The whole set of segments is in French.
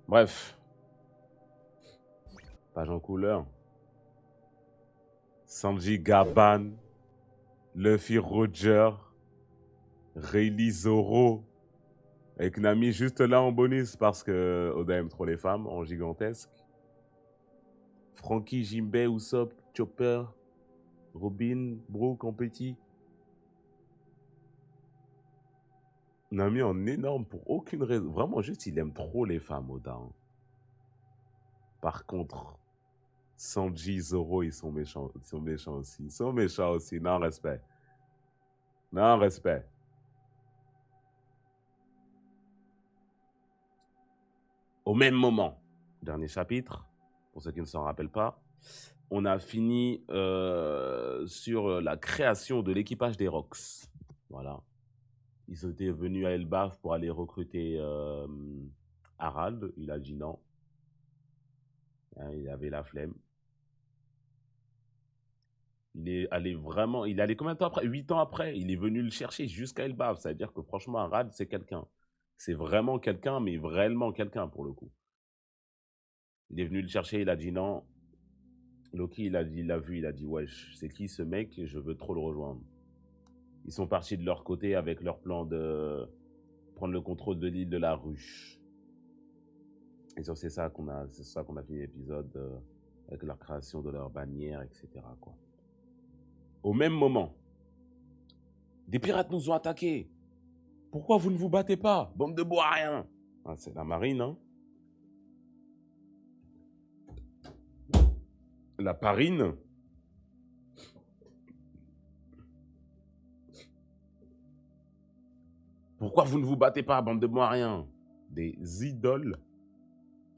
Bref, page en couleur. Sanji Gaban, Luffy Roger, Rayleigh Zoro, avec Nami juste là en bonus parce que Oda aime trop les femmes en gigantesque. Frankie, Jinbei, Usopp, Chopper, Robin, Brook en petit. Nami en énorme pour aucune raison. Vraiment, juste, il aime trop les femmes, Oda. Hein. Par contre, Sanji, Zoro, ils sont méchants aussi. Ils sont méchants aussi. Non, respect. Non, respect. Au même moment, dernier chapitre, pour ceux qui ne s'en rappellent pas, on a fini sur la création de l'équipage des Rocks. Voilà. Ils étaient venus à Elbaf pour aller recruter Harald. Il a dit non. Hein, il avait la flemme. Il est allé combien de temps après? 8 ans après, il est venu le chercher jusqu'à Elbaf. C'est-à-dire que franchement, Harald, c'est quelqu'un. C'est vraiment quelqu'un, mais vraiment quelqu'un pour le coup. Il est venu le chercher, il a dit non. Loki, il l'a vu, il a dit wesh, c'est qui ce mec? Je veux trop le rejoindre. Ils sont partis de leur côté avec leur plan de prendre le contrôle de l'île de la Ruche. Et c'est ça qu'on a fini l'épisode avec leur création de leur bannière, etc. Quoi. Au même moment, des pirates nous ont attaqués. Pourquoi vous ne vous battez pas? Bande de bois rien. Ah, c'est la marine, hein. La parine. Pourquoi vous ne vous battez pas, bande de moiriens? Des idoles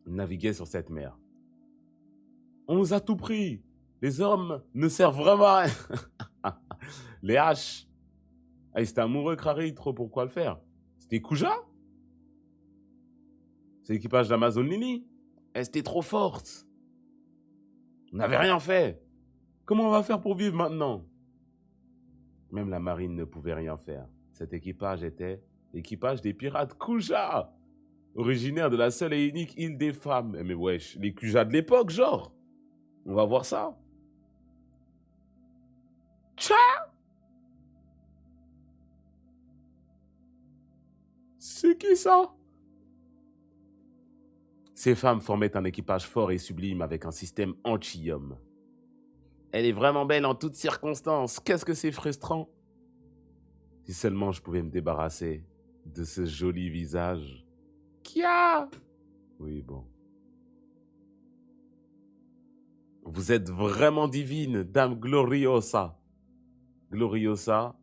naviguaient sur cette mer. On nous a tout pris. Les hommes ne servent vraiment à rien. Les haches. Ah, ils étaient amoureux, Crary, trop pourquoi le faire? C'était Kuja? C'est l'équipage d'Amazon Lily. Elle était trop forte. On n'avait rien fait. Comment on va faire pour vivre maintenant? Même la marine ne pouvait rien faire. Cet équipage était l'équipage des pirates Kuja, originaire de la seule et unique île des femmes. Mais wesh, les Kuja de l'époque, genre. On va voir ça. Tcha! C'est qui ça? Ces femmes formaient un équipage fort et sublime avec un système anti-homme. Elle est vraiment belle en toutes circonstances. Qu'est-ce que c'est frustrant? Si seulement je pouvais me débarrasser de ce joli visage. Kia! Oui, bon. Vous êtes vraiment divine, Dame Gloriosa. Gloriosa,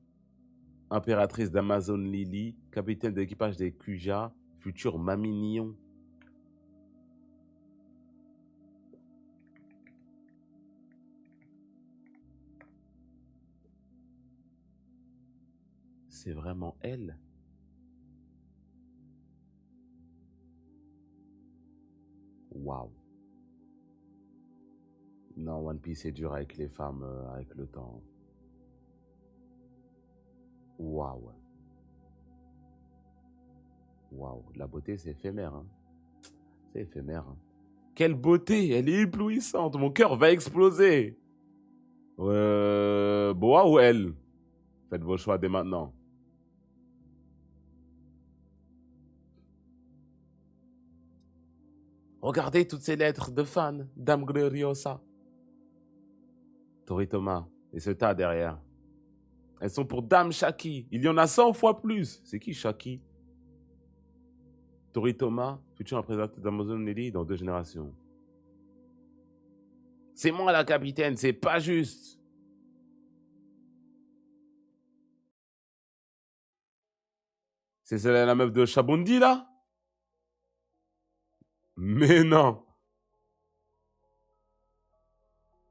impératrice d'Amazon Lily, capitaine de l'équipage des Kuja, future Mamie Nion. C'est vraiment elle. Waouh. Non, One Piece est dur avec les femmes, avec le temps. Waouh. Waouh. La beauté, c'est éphémère. Hein. C'est éphémère. Hein. Quelle beauté. Elle est éblouissante. Mon cœur va exploser. Boa ou elle? Faites vos choix dès maintenant. Regardez toutes ces lettres de fans, Dame Gloriosa. Toritoma, et ce tas derrière. Elles sont pour Dame Shaki. Il y en a 100 fois plus. C'est qui Shaki? Toritoma, futur représentant d'Amazon Lily dans 2 générations. C'est moi la capitaine, c'est pas juste. C'est celle la meuf de Chabondi là? Mais non.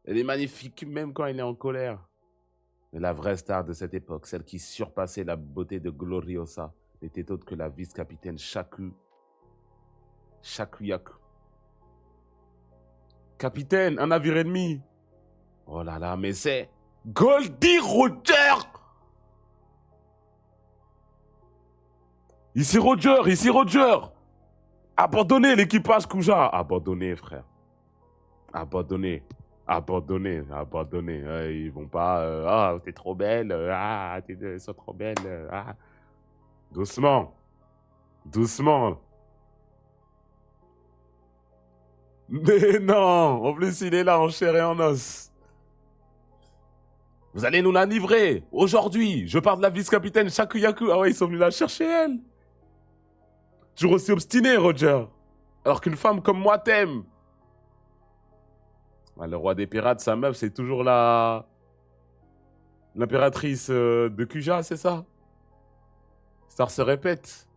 Elle est magnifique même quand elle est en colère. Mais la vraie star de cette époque, celle qui surpassait la beauté de Gloriosa, n'était autre que la vice-capitaine Shakuyaku. Capitaine, un navire ennemi. Oh là là, mais c'est Goldie Roger. Ici Roger. Abandonnez l'équipage Kouja. Abandonnez, frère. Abandonnez. Abandonnez. Abandonnez. Ils vont pas... ah, t'es trop belle. Ah, elles sont trop belles. Ah. Doucement. Doucement. Mais non. En plus, il est là en chair et en os. Vous allez nous la livrer. Aujourd'hui. Je parle de la vice-capitaine Shakuyaku. Ah ouais, ils sont venus la chercher, elle. Toujours aussi obstiné, Roger. Alors qu'une femme comme moi t'aime. Ah, le roi des pirates, sa meuf, c'est toujours l'impératrice de Kuja, c'est ça? Ça se répète.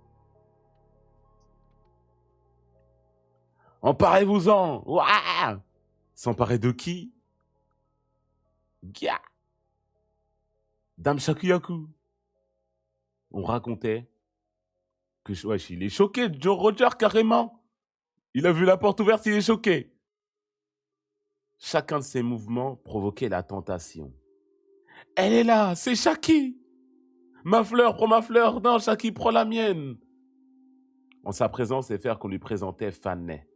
Emparez-vous-en. Ouah. S'emparer de qui? Gya. Dame Shakuyaku. On racontait que wesh, il est choqué, Joe Roger, carrément. Il a vu la porte ouverte, il est choqué. Chacun de ses mouvements provoquait la tentation. Elle est là, c'est Shaki. Ma fleur, prends ma fleur. Non, Shaki, prends la mienne. En sa présence, c'est faire qu'on lui présentait Fanet.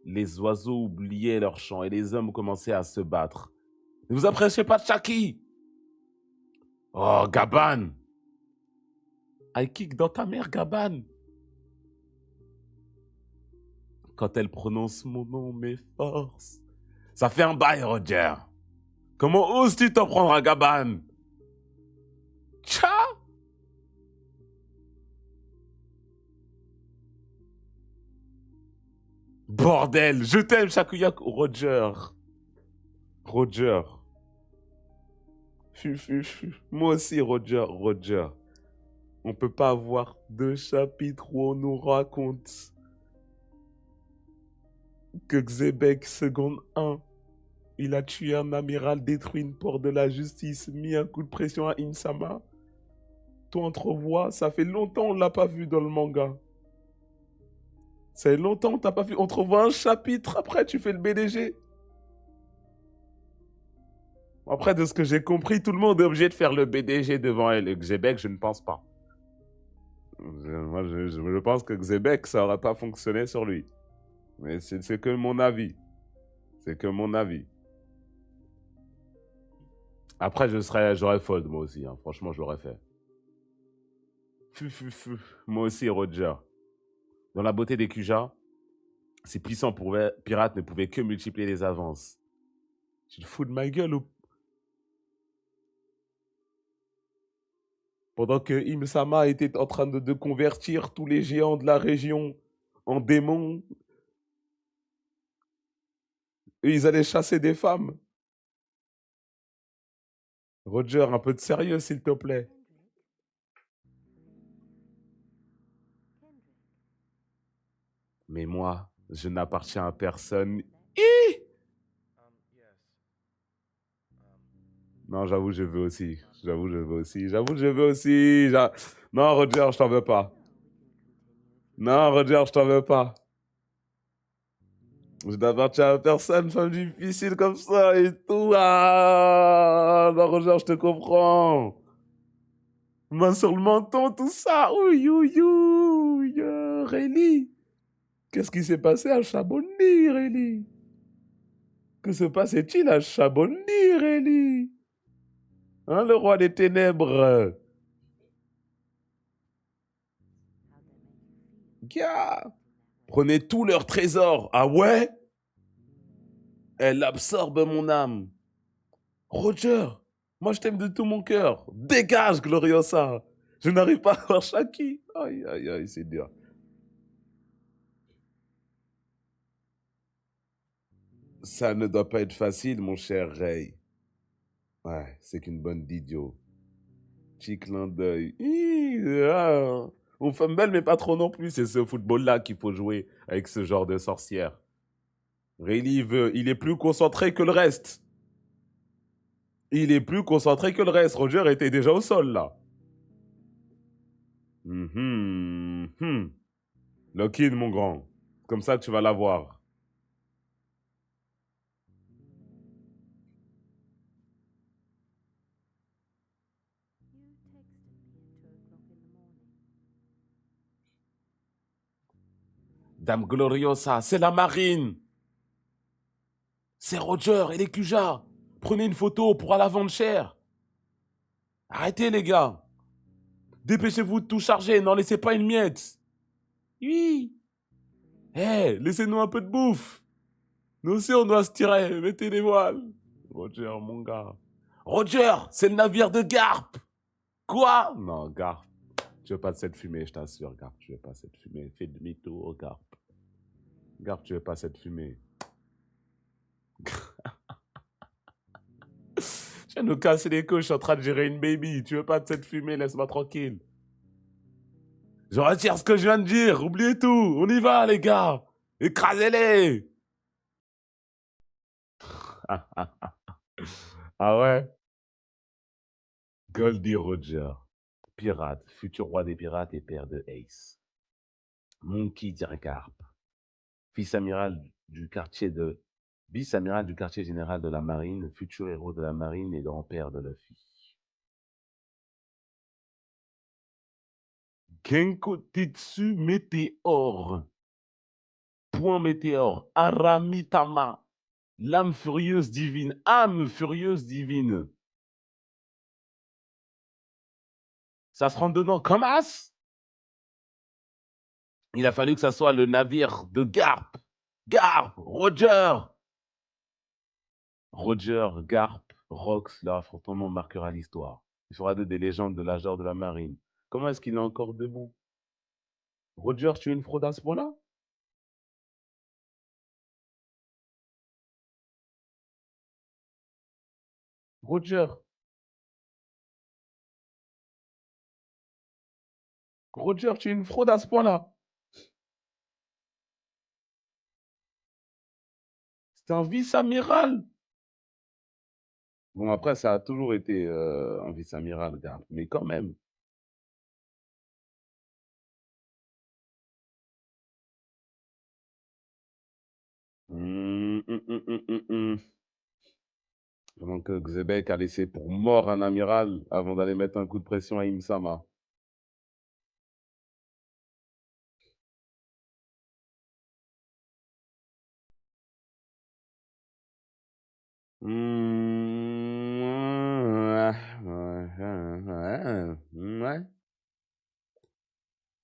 Les oiseaux oubliaient leur chant et les hommes commençaient à se battre. Ne vous approchez pas de Shaki. Oh, Gaban. I kick dans ta mère, Gaban. Quand elle prononce mon nom, mes forces. Ça fait un bail, Roger. Comment oses-tu t'en prendre à Gaban? Tcha. Bordel, je t'aime, Shakuyaku. Roger. Roger. Moi aussi, Roger. Roger. On peut pas avoir 2 chapitres où on nous raconte que Xebec, seconde 1, il a tué un amiral, détruit une porte de la justice, mis un coup de pression à Insama. Toi, entrevois, ça fait longtemps on l'a pas vu dans le manga. Ça fait longtemps t'as pas vu. On te revoit un chapitre, après tu fais le BDG. Après, de ce que j'ai compris, tout le monde est obligé de faire le BDG devant elle. Et Xebec, je ne pense pas. Moi, je pense que Xebec, ça n'aurait pas fonctionné sur lui. Mais c'est que mon avis. C'est que mon avis. Après, j'aurais fold, moi aussi. Hein. Franchement, je l'aurais fait. Moi aussi, Roger. Dans la beauté des Kuja, ces puissants pirates ne pouvaient que multiplier les avances. Tu te fous de ma gueule ou... Pendant que Im-sama était en train de convertir tous les géants de la région en démons, et ils allaient chasser des femmes. Roger, un peu de sérieux, s'il te plaît. Mais moi, je n'appartiens à personne. Non, j'avoue, je veux aussi. J'avoue, je veux aussi. J'avoue, je veux aussi. Non, Roger, je t'en veux pas. Non, Roger, je t'en veux pas. Je n'appartiens à personne, femme difficile comme ça et tout. Ah, non, Roger, je te comprends. Main sur le menton, tout ça. Ouïe, ouïe, ouïe. Réli. Qu'est-ce qui s'est passé à Chabonni, Réli? Que se passait-il à Chabonni, Réli? Hein, le roi des ténèbres? Gars, prenez tous leurs trésors. Ah ouais? Elle absorbe mon âme. Roger, moi je t'aime de tout mon cœur. Dégage, Gloriosa. Je n'arrive pas à voir Shaki. Aïe, aïe, aïe, c'est dur. Ça ne doit pas être facile, mon cher Ray. Ouais, c'est qu'une bonne d'idiot. Petit clin d'œil. On fait belle, mais pas trop non plus. C'est ce football-là qu'il faut jouer avec ce genre de sorcière. Rayleigh il est plus concentré que le reste. Il est plus concentré que le reste. Roger était déjà au sol, là. Lock-in, mon grand. Comme ça, tu vas l'avoir. Dame Gloriosa, c'est la marine. C'est Roger et les Cujas. Prenez une photo pour la vendre cher. Arrêtez les gars. Dépêchez-vous de tout charger, n'en laissez pas une miette. Oui. Eh, laissez-nous un peu de bouffe. Nous aussi on doit se tirer, mettez les voiles. Roger, mon gars. Roger, c'est le navire de Garp. Quoi? Non, Garp. Tu veux pas de cette fumée, je t'assure, Garp. Tu veux pas cette fumée. Fais demi-tour, Garp. Garp, tu veux pas cette fumée. Tu vas nous casser les couilles, je suis en train de gérer une baby. Tu veux pas de cette fumée, laisse-moi tranquille. Je retire ce que je viens de dire, oubliez tout. On y va, les gars. Écrasez-les. Ah ouais? Goldie Roger. Pirate, futur roi des pirates et père de Ace. Monkey Dirgarp. Vice-amiral du quartier de... Vice-amiral du quartier général de la marine, futur héros de la marine et grand-père de Luffy. Genko Tetsu Météore. Point Météore. Aramitama. L'âme furieuse divine. Âme furieuse divine. Ça se rentre dedans comme as. Il a fallu que ça soit le navire de Garp. Garp, Roger. Roger, Garp, Rox, leur affrontement marquera l'histoire. Il fera d'eux des légendes de l'âge d'or de la marine. Comment est-ce qu'il est encore debout? Roger, tu es une fraude à ce point-là? Roger, Roger, tu es une fraude à ce point-là. C'est un vice-amiral. Bon, après, ça a toujours été un vice-amiral, Garp, mais quand même. Pendant que Xebec a laissé pour mort un amiral avant d'aller mettre un coup de pression à Imsama.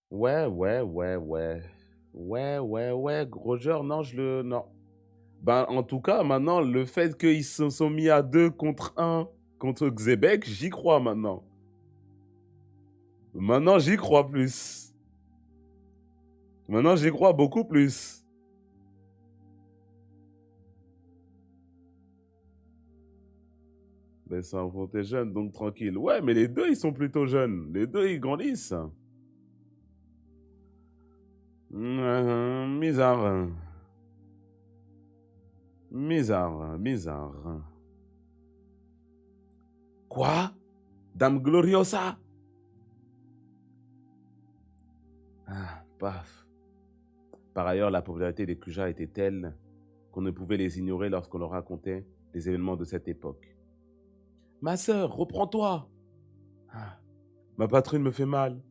Ouais. Ouais. Roger, non, Non. Ben, en tout cas, maintenant, le fait qu'ils se sont mis à 2 contre 1 contre Xebec, j'y crois maintenant. Maintenant, j'y crois plus. Maintenant, j'y crois beaucoup plus. Mais ça, t'es jeune, donc tranquille. Ouais, mais les deux, ils sont plutôt jeunes. Les deux, ils grandissent. Bizarre. Bizarre. Quoi? Dame Gloriosa? Ah, paf. Par ailleurs, la popularité des Kuja était telle qu'on ne pouvait les ignorer lorsqu'on leur racontait les événements de cette époque. Ma sœur, reprends-toi! Ah, ma patrouille me fait mal.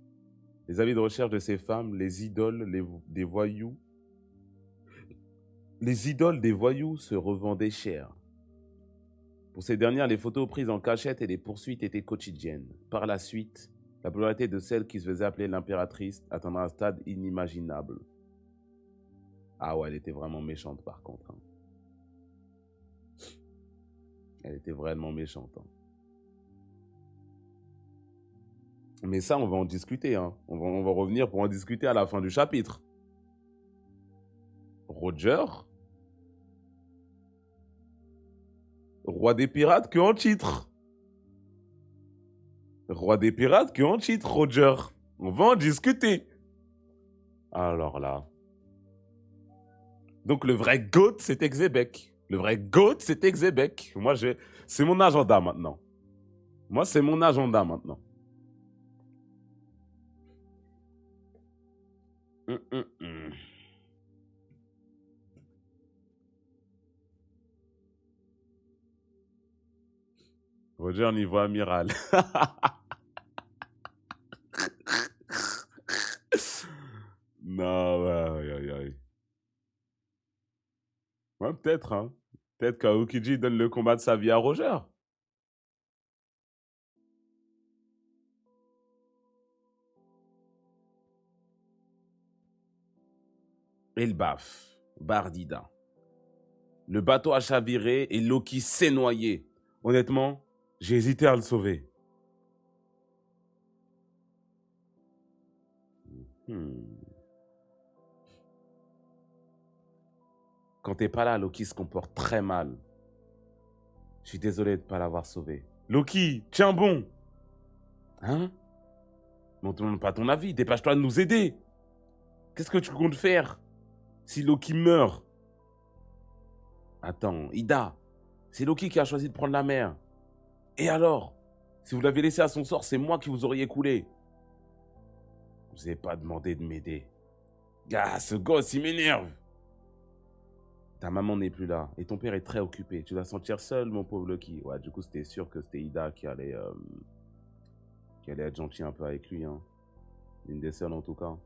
Les avis de recherche de ces femmes, les idoles des voyous, les idoles des voyous se revendaient cher. Pour ces dernières, les photos prises en cachette et les poursuites étaient quotidiennes. Par la suite, la popularité de celle qui se faisait appeler l'impératrice atteindra un stade inimaginable. Ah ouais, elle était vraiment méchante par contre. Hein. Elle était vraiment méchante. Hein. Mais ça, on va en discuter. Hein. On va revenir pour en discuter à la fin du chapitre. Roger, roi des pirates que en titre. Roi des pirates que en titre, Roger. On va en discuter. Alors là. Donc le vrai GOAT, c'était Xebec. Le vrai GOAT, c'était Xebec. Moi, c'est mon agenda maintenant. Moi, c'est mon agenda maintenant. Roger, niveau amiral. Non, ouais. Ouais, peut-être, hein. Peut-être qu'Aokiji donne le combat de sa vie à Roger. Elbaf, Bardida. Le bateau a chaviré et Loki s'est noyé. Honnêtement, j'ai hésité à le sauver. Hmm. Quand t'es pas là, Loki se comporte très mal. Je suis désolé de ne pas l'avoir sauvé. Loki, tiens bon. Hein? On ne te demande pas ton avis. Dépêche-toi de nous aider. Qu'est-ce que tu comptes faire si Loki meurt? Attends, Ida, c'est Loki qui a choisi de prendre la mer. Et alors? Si vous l'avez laissé à son sort, c'est moi qui vous auriez coulé. Je vous ai pas demandé de m'aider. Ah, ce gosse, il m'énerve. Ta maman n'est plus là et ton père est très occupé. Tu dois te sentir seul, mon pauvre Loki. Ouais, du coup, c'était sûr que c'était Ida qui allait être gentil un peu avec lui. Hein. Une des seules en tout cas.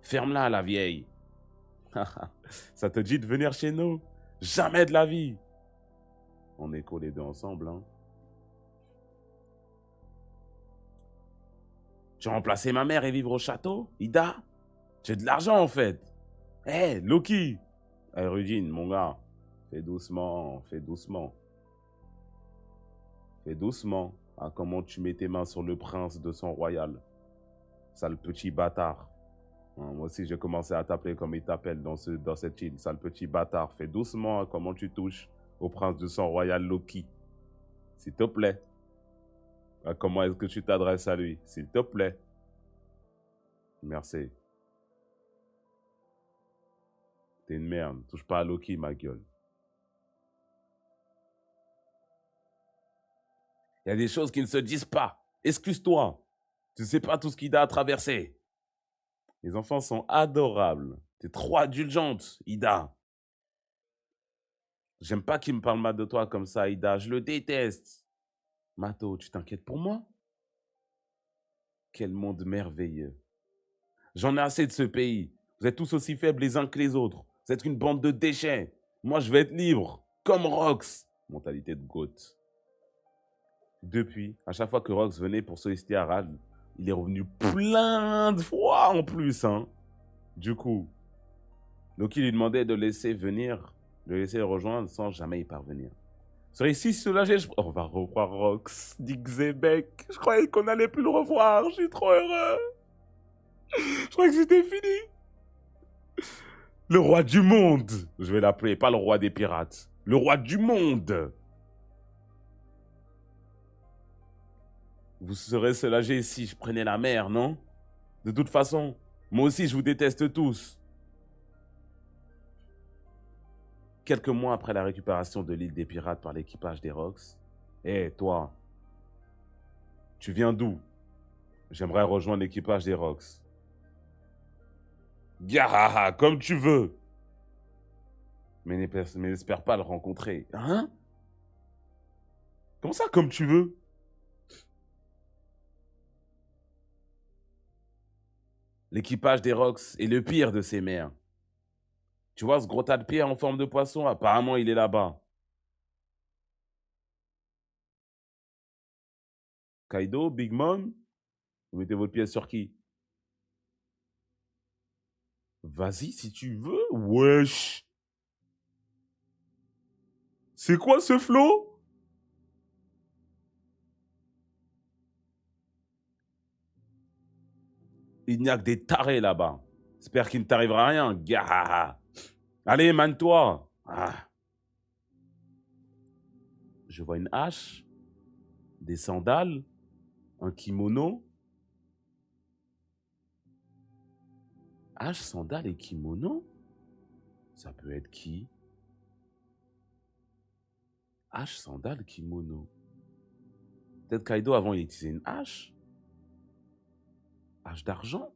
Ferme-la, la vieille. Ça te dit de venir chez nous? Jamais de la vie. On est collés les deux ensemble. Hein. Tu as remplacé ma mère et vivre au château, Ida? Tu as de l'argent en fait. Hé, hey, Loki. Hey, Rudine, mon gars. Fais doucement, fais doucement. Fais doucement. Ah, comment tu mets tes mains sur le prince de sang royal? Sale petit bâtard. Hein, moi aussi, j'ai commencé à t'appeler comme il t'appelle dans cette île. Sale petit bâtard. Fais doucement hein, comment tu touches au prince de sang royal Loki. S'il te plaît. Ah, comment est-ce que tu t'adresses à lui? S'il te plaît. Merci. T'es une merde. Touche pas à Loki, ma gueule. Il y a des choses qui ne se disent pas. Excuse-toi. Tu ne sais pas tout ce qu'il a à traverser. Les enfants sont adorables. T'es trop indulgente, Ida. J'aime pas qu'il me parle mal de toi comme ça, Ida. Je le déteste. Mato, tu t'inquiètes pour moi? Quel monde merveilleux. J'en ai assez de ce pays. Vous êtes tous aussi faibles les uns que les autres. Vous êtes une bande de déchets. Moi, je vais être libre. Comme Rox. Mentalité de goth. Depuis, à chaque fois que Rox venait pour solliciter Harald, il est revenu plein de fois en plus. Hein. Du coup, Loki lui demandait de laisser venir, de laisser le rejoindre sans jamais y parvenir. Serait si soulagé, on va revoir Rox, dit Xebec. Je croyais qu'on allait plus le revoir, je suis trop heureux. Je croyais que c'était fini. Le roi du monde, je vais l'appeler, pas le roi des pirates. Le roi du monde. Vous serez soulagé si je prenais la mer, non? De toute façon, moi aussi je vous déteste tous. Quelques mois après la récupération de l'île des pirates par l'équipage des Rox, hé, toi, tu viens d'où? J'aimerais rejoindre l'équipage des Rox. Gahaha, comme tu veux. Mais n'espère pas le rencontrer. Hein? Comment ça, comme tu veux? L'équipage des Rox est le pire de ces mers. Tu vois ce gros tas de pierres en forme de poisson? Apparemment, il est là-bas. Kaido, Big Mom, vous mettez votre pièce sur qui? Vas-y si tu veux. Wesh. C'est quoi ce flow? Il n'y a que des tarés là-bas. J'espère qu'il ne t'arrivera rien. Gahaha. Allez, mane-toi. Ah. Je vois une hache, des sandales, un kimono. Hache, sandales et kimono? Ça peut être qui? Hache, sandales, kimono. Peut-être Kaido avant il utilisait une hache? Hache d'argent?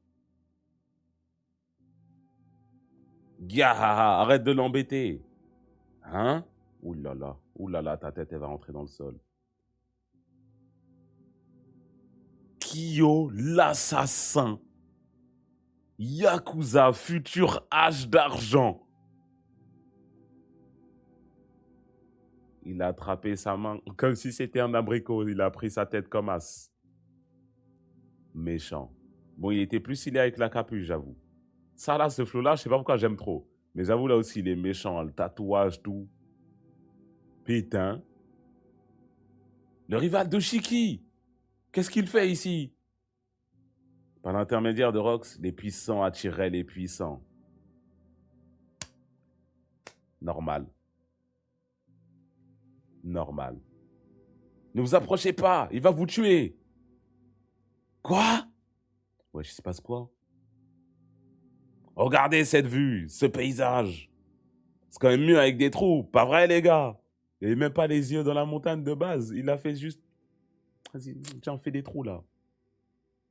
Gahaha, arrête de l'embêter. Hein? Ouh là là, ta tête elle va rentrer dans le sol. Kyo l'assassin. Yakuza, futur hache d'argent. Il a attrapé sa main comme si c'était un abricot. Il a pris sa tête comme as. Méchant. Bon, il était plus stylé avec la capuche, j'avoue. Ça, là, ce flow-là, je sais pas pourquoi j'aime trop. Mais j'avoue, là aussi, il est méchant. Le tatouage, tout. Putain. Le rival de Shiki. Qu'est-ce qu'il fait ici? Par l'intermédiaire de Rox, les puissants attiraient les puissants. Normal. Normal. Ne vous approchez pas, il va vous tuer. Quoi? Ouais, je sais pas quoi. Regardez cette vue, ce paysage. C'est quand même mieux avec des trous, pas vrai les gars? Il n'avait même pas les yeux dans la montagne de base. Il a fait juste... Vas-y, tiens, fais des trous là.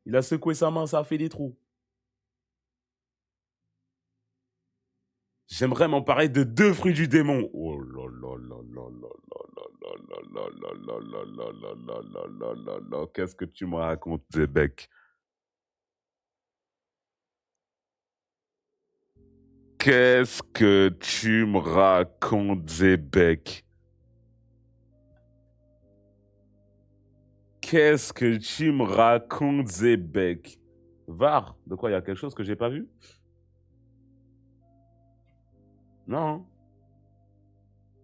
Il a secoué sa main, ça a fait des trous. J'aimerais m'emparer de 2 fruits du démon. Oh là là là là là là là là là là là là là là là là là là. Qu'est-ce que tu me racontes, Zebek? Qu'est-ce que tu me racontes, Zebek? Qu'est-ce que tu me racontes, Zebek? Var, de quoi, il y a quelque chose que j'ai pas vu? Non.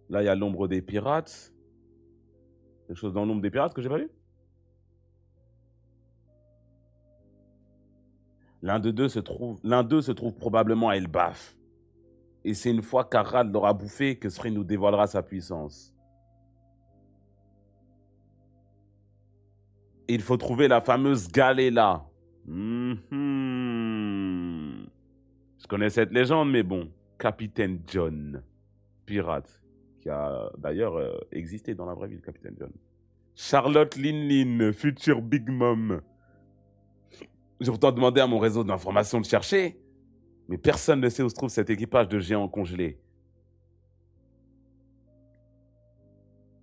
Là, il y a l'ombre des pirates. Quelque chose dans l'ombre des pirates que j'ai pas vu? L'un d'eux se trouve probablement à Elbaf. Et c'est une fois qu'Arad l'aura bouffé que Sri nous dévoilera sa puissance. Il faut trouver la fameuse Galela. Mhm. Je connais cette légende, mais bon. Capitaine John, pirate, qui a d'ailleurs existé dans la vraie vie, le Capitaine John. Charlotte Lin, future Big Mom. J'ai pourtant demandé à mon réseau d'information de chercher, mais personne ne sait où se trouve cet équipage de géants congelés.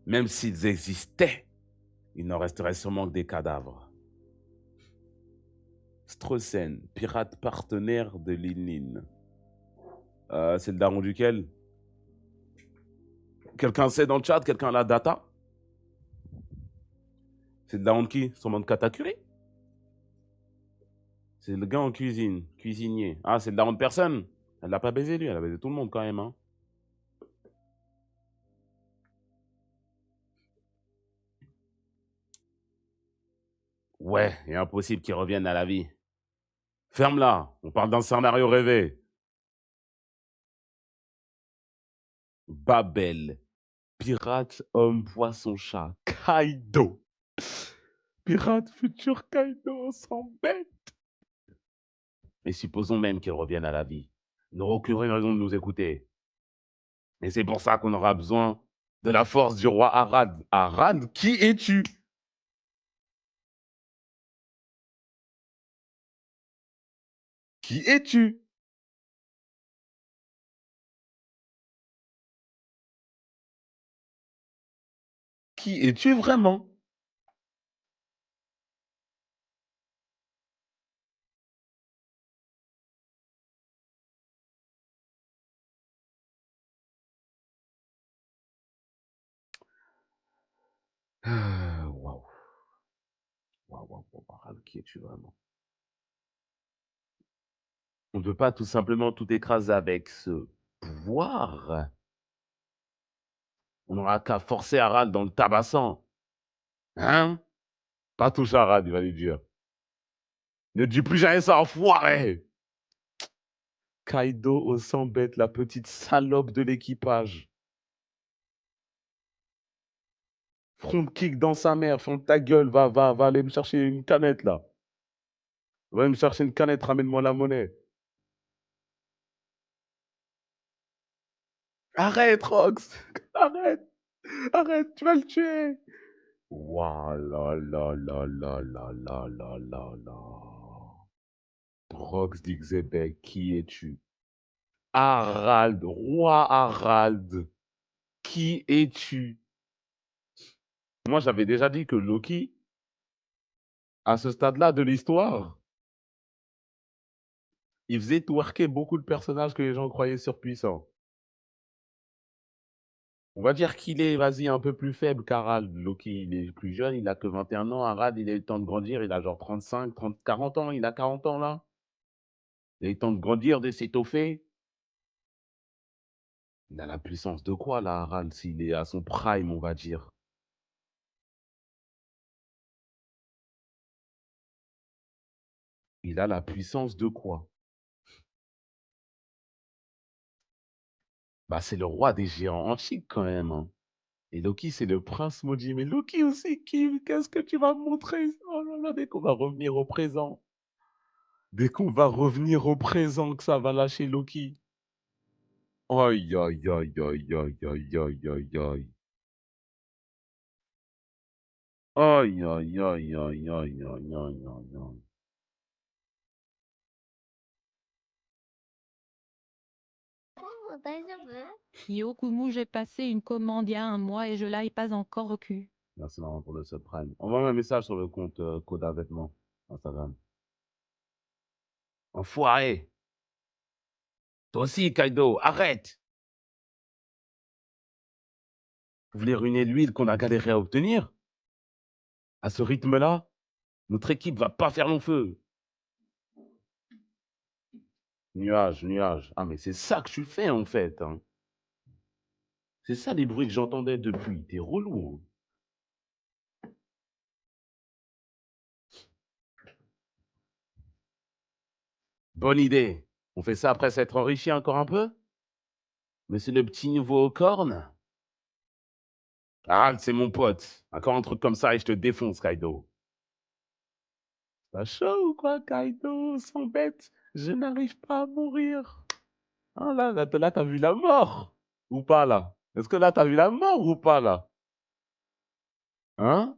Même s'ils existaient, il n'en resterait sûrement que des cadavres. Strossen, pirate partenaire de Lin. C'est le daron duquel? Quelqu'un sait dans le chat? Quelqu'un a la data? C'est le daron de qui? Son de Katakuri? C'est le gars en cuisine, cuisinier. Ah, c'est le daron de personne? Elle l'a pas baisé lui, elle a baisé tout le monde quand même. Hein. Ouais, il est impossible qu'il revienne à la vie. Ferme-la, on parle d'un scénario rêvé. Babel, pirate, homme, poisson, chat, Kaido. Pirate, futur Kaido, sans bête. Et supposons même qu'il revienne à la vie. Il n'aura aucune raison de nous écouter. Et c'est pour ça qu'on aura besoin de la force du roi Arad. Arad, qui es-tu? Qui es-tu? Qui es-tu vraiment? Waouh. Waouh, Arad, qui es-tu vraiment? On ne peut pas tout simplement tout écraser avec ce pouvoir. On n'aura qu'à forcer Arad dans le tabassant. Hein? Pas toucher Arad, il va lui dire. Ne dis plus jamais ça, enfoiré! Kaido au sang bête, la petite salope de l'équipage. Front kick dans sa mère, ferme ta gueule, va aller me chercher une canette là. Va aller me chercher une canette, ramène-moi la monnaie. Arrête, Rox! Arrête! Arrête, tu vas le tuer! Waouh, là, là, là, là, là, là, là, là, là. Rox d'Ixebek, qui es-tu? Harald, roi Harald, qui es-tu? Moi, j'avais déjà dit que Loki, à ce stade-là de l'histoire, il faisait twerker beaucoup de personnages que les gens croyaient surpuissants. On va dire qu'il est, vas-y, un peu plus faible qu'Harald. Loki, il est plus jeune, il a que 21 ans. Harald, il a eu le temps de grandir, il a genre 35, 30, 40 ans. Il a 40 ans, là. Il a eu le temps de grandir, de s'étoffer. Il a la puissance de quoi, là, Harald, s'il est à son prime, on va dire? Il a la puissance de quoi? Bah, c'est le roi des géants antiques, quand même, hein. Et Loki, c'est le prince maudit. Mais Loki aussi, qui, qu'est-ce que tu vas me montrer? Oh là là, dès qu'on va revenir au présent. Dès qu'on va revenir au présent, que ça va lâcher Loki. Aïe, aïe, aïe, aïe, aïe, aïe, aïe, aïe, aïe. Aïe, aïe, aïe, aïe, aïe, aïe, aïe, aïe, aïe. 大丈夫？ Yokumu, j'ai passé une commande il y a un mois et je l'ai pas encore reçue. Merci maman pour le subprime. Envoie-moi un message sur le compte Coda Vêtements Instagram. Enfoiré! Toi aussi, Kaido, arrête! Vous voulez ruiner l'huile qu'on a galéré à obtenir? À ce rythme-là, notre équipe va pas faire long feu. Nuage, nuage. Ah, mais c'est ça que tu fais, en fait, hein. C'est ça les bruits que j'entendais depuis. T'es relou, hein. Bonne idée. On fait ça après s'être enrichi encore un peu? Mais c'est le petit nouveau aux cornes? Ah, c'est mon pote. Encore un truc comme ça et je te défonce, Kaido. T'as chaud ou quoi, Kaido? Sans bête, je n'arrive pas à mourir. Ah, là, t'as vu la mort? Ou pas, là? Est-ce que là, t'as vu la mort ou pas, là? Hein?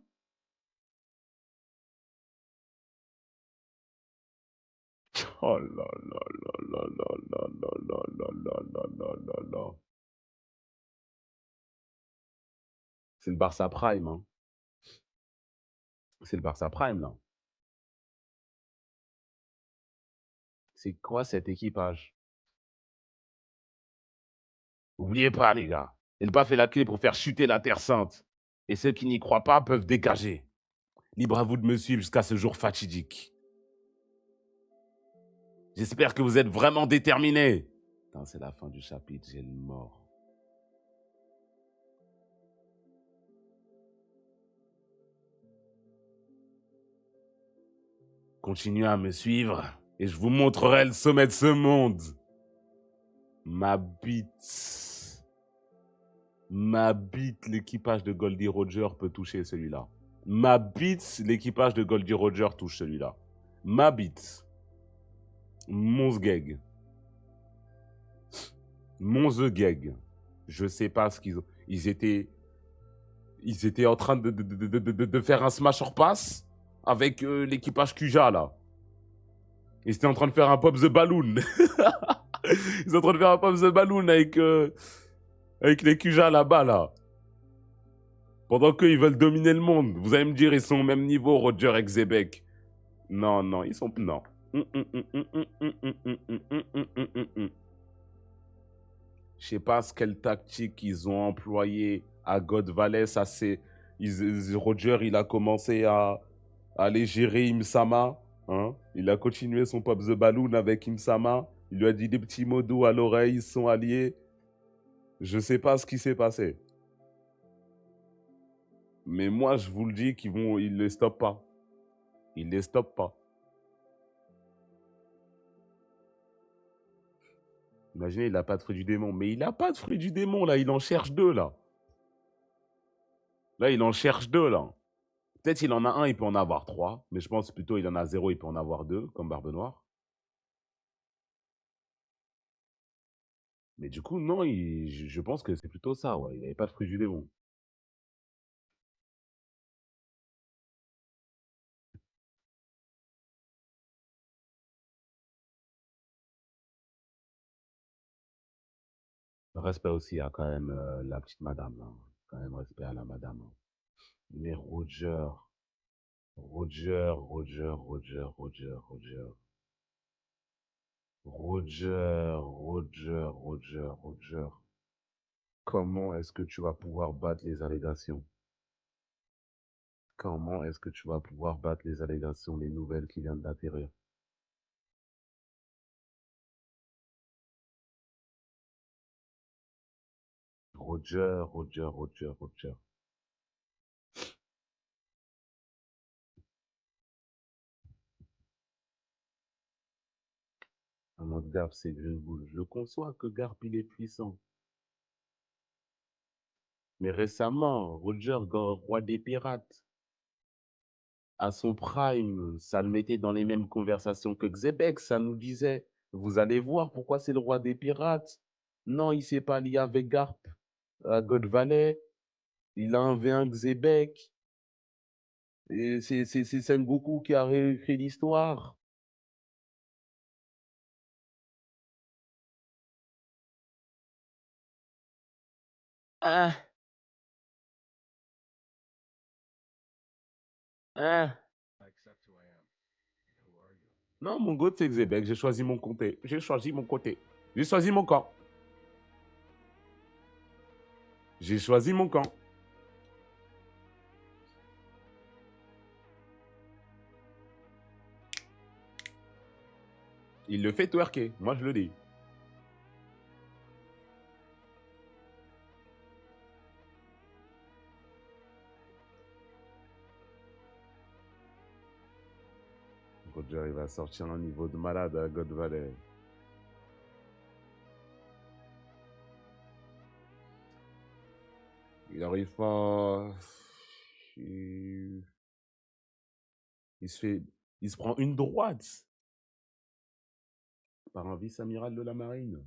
Oh là là là là là là là là là là là là là là. C'est le Barça Prime, hein. C'est le Barça Prime, là. C'est quoi cet équipage? Oubliez pas, les gars. Elbaf est la clé pour faire chuter la Terre Sainte. Et ceux qui n'y croient pas peuvent dégager. Libre à vous de me suivre jusqu'à ce jour fatidique. J'espère que vous êtes vraiment déterminés. Putain, c'est la fin du chapitre, j'ai le mort. Continuez à me suivre et je vous montrerai le sommet de ce monde. Ma bite. Ma bite, l'équipage de Goldie Roger peut toucher celui-là. Ma bite, l'équipage de Goldie Roger touche celui-là. Ma bite. Mon sgeg. Mon the gag. Je sais pas ce qu'ils ont. Ils étaient en train de faire un smash or pass avec l'équipage Kuja là. Ils étaient en train de faire un pop the balloon. Ils sont en train de faire un pop the balloon avec les Kuja là-bas là. Pendant qu'ils veulent dominer le monde. Vous allez me dire, ils sont au même niveau, Roger et Xebec. Non, non, ils sont... Non. Je sais pas quelle tactique ils ont employé à God Valley. Ça, c'est... Roger, il a commencé à aller gérer Imsama. Hein? Il a continué son Pop the Balloon avec Imsama. Il lui a dit des petits mots doux à l'oreille. Ils sont alliés. Je sais pas ce qui s'est passé. Mais moi, je vous le dis ils les stoppent pas. Ils les stoppent pas. Imaginez, il n'a pas de fruit du démon. Mais il n'a pas de fruit du démon, là. Il en cherche deux, là. Là, il en cherche deux, là. Peut-être il en a un, il peut en avoir trois. Mais je pense plutôt il en a zéro, il peut en avoir deux, comme Barbe Noire. Mais du coup, non, je pense que c'est plutôt ça, ouais. Il n'avait pas de fruit du démon. Respect aussi à quand même la petite madame, là. Quand même respect à la madame. Hein. Mais Roger, Roger, Roger, Roger, Roger, Roger. Roger, Roger, Roger, Roger. Comment est-ce que tu vas pouvoir battre les allégations? Comment est-ce que tu vas pouvoir battre les allégations, les nouvelles qui viennent d'atterrir? Roger, Roger, Roger, Roger. Un mode Garp, c'est une boule. Je conçois que Garp, il est puissant. Mais récemment, Roger, roi des pirates, à son prime, ça le mettait dans les mêmes conversations que Xebec. Ça nous disait, vous allez voir pourquoi c'est le roi des pirates. Non, il s'est pas lié avec Garp à God Valley. Il a un V1 Xebec. Et c'est Sengoku qui a réécrit l'histoire. Ah, ah. Non, mon goût, c'est Xebec. J'ai choisi mon côté. J'ai choisi mon côté. J'ai choisi mon camp. J'ai choisi mon camp. Il le fait twerker. Moi, je le dis. Roger, il va sortir un niveau de malade à God Valley. Il arrive pas. Il se fait. Il se prend une droite par un vice-amiral de la marine.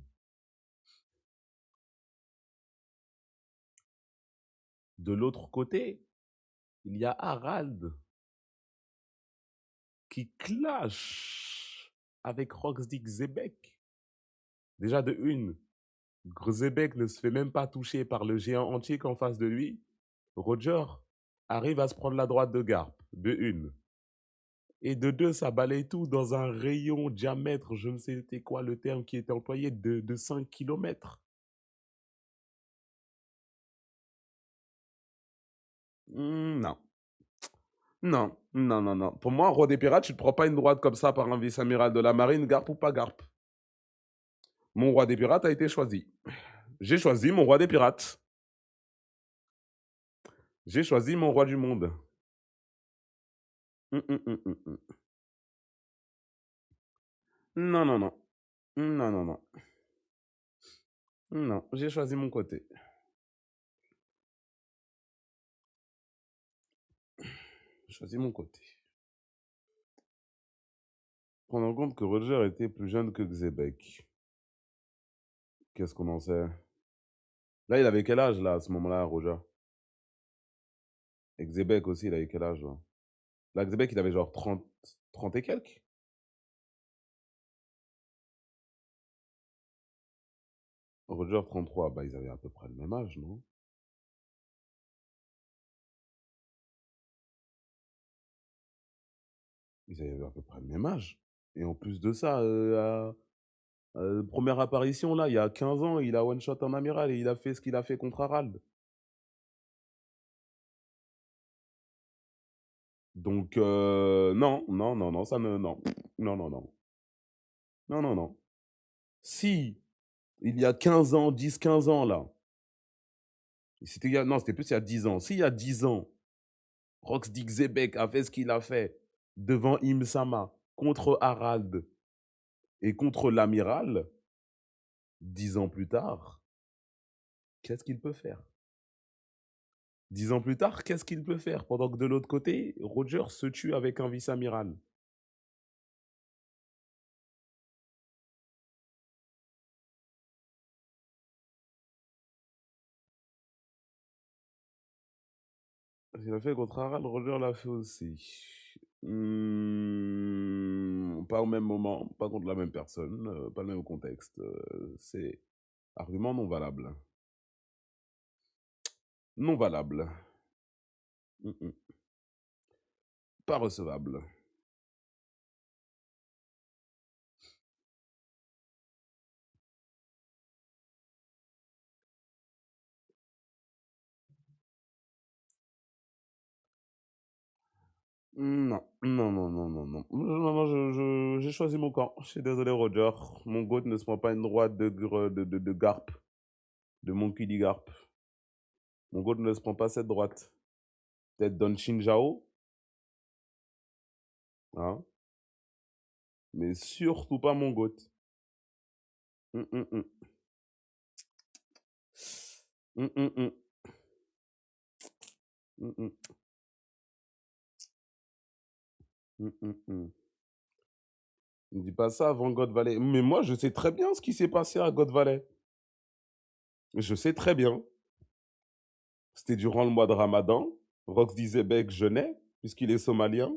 De l'autre côté, il y a Harald qui clash avec Roxdick Zebek. Déjà de une, Zebek ne se fait même pas toucher par le géant antique en face de lui. Roger arrive à se prendre la droite de Garp, de une. Et de deux, ça balaye tout dans un rayon diamètre, je ne sais c'était quoi le terme qui était employé, de 5 km. Non. Non, non, non, non. Pour moi, un roi des pirates, tu ne prends pas une droite comme ça par un vice-amiral de la marine, Garp ou pas Garp. Mon roi des pirates a été choisi. J'ai choisi mon roi des pirates. J'ai choisi mon roi du monde. Hum, hum, hum, hum, hum. Non, non, non. Non, non, non. Non, j'ai choisi mon côté. J'ai choisi mon côté. Prenons en compte que Roger était plus jeune que Xebec. Qu'est-ce qu'on en sait? Là, il avait quel âge, là, à ce moment-là, Roger? Et Xebec aussi, il avait quel âge, là? Là, Xebec, il avait genre 30 et quelques. Roger, 33. Bah, ils avaient à peu près le même âge, non? Ils avaient à peu près le même âge. Et en plus de ça, première apparition, là, il y a 15 ans, il a one-shot en amiral et il a fait ce qu'il a fait contre Harald. Donc, non, non, non, non, ça ne. Non, non, non, non. Non, non, non. Si, il y a 15 ans, 10, 15 ans, là, non, c'était plus il y a 10 ans. S'il y a 10 ans, Roxdick Zebek a fait ce qu'il a fait devant Imsama, contre Harald et contre l'amiral, 10 ans plus tard, qu'est-ce qu'il peut faire? 10 ans plus tard, qu'est-ce qu'il peut faire? Pendant que de l'autre côté, Roger se tue avec un vice-amiral. Il a fait contre Harald, Roger l'a fait aussi. Pas au même moment, pas contre la même personne, pas le même contexte. C'est argument non valable. Non valable. Pas recevable. Non, non, non, non, non, non. Non, non, j'ai choisi mon camp. Je suis désolé, Roger. Mon goat ne se prend pas une droite de Garp, de Monkey D. Garp. Mon goat ne se prend pas cette droite. Peut-être Don Jao, hein, mais surtout pas mon goat. Hum, hum, hum. Hum, hum, hum. Hum, hum. Hum, hum, hum. Ne dis pas ça avant God Valley. Mais moi, je sais très bien ce qui s'est passé à God Valley. Je sais très bien. C'était durant le mois de Ramadan. Rox Dizebek jeûnait, puisqu'il est somalien.